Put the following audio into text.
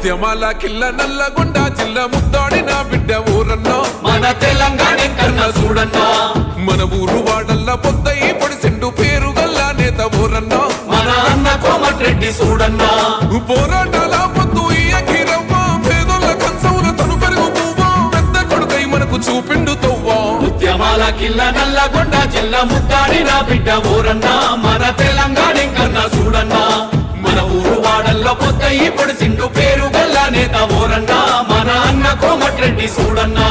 ముత్యమాల కిల్ల నల్లగొండ జిల్లా ముద్దాడిన బిడ్డ ఊరన్నా మన తెలంగాణ కన్నా చూడన్నా మన ఊరు వాడల్ల పొద్దయి పొడిసెండు పేరు గల్ల నేత ఊరన్నా మన అన్న కోమటిరెడ్డి చూడన్నా పోరాటాల పొద్దు ఈ అఖిరవ్వ పేదోళ్ళ కంచవుల తను పెరుగు పువ్వా పెద్ద కొడుకై మనకు చూపిండు తవ్వా ముత్యమాల కిల్ల నల్లగొండ జిల్లా ముద్దాడిన బిడ్డ ఊరన్నా మన తెలంగాణ కన్నా చూడన్నా మన ఊరు వాడల్లో పొద్దయి పొడిసిండు పేరు గల్ల నేత ఊరన్నా మన అన్న కోమటిరెడ్డి చూడన్నా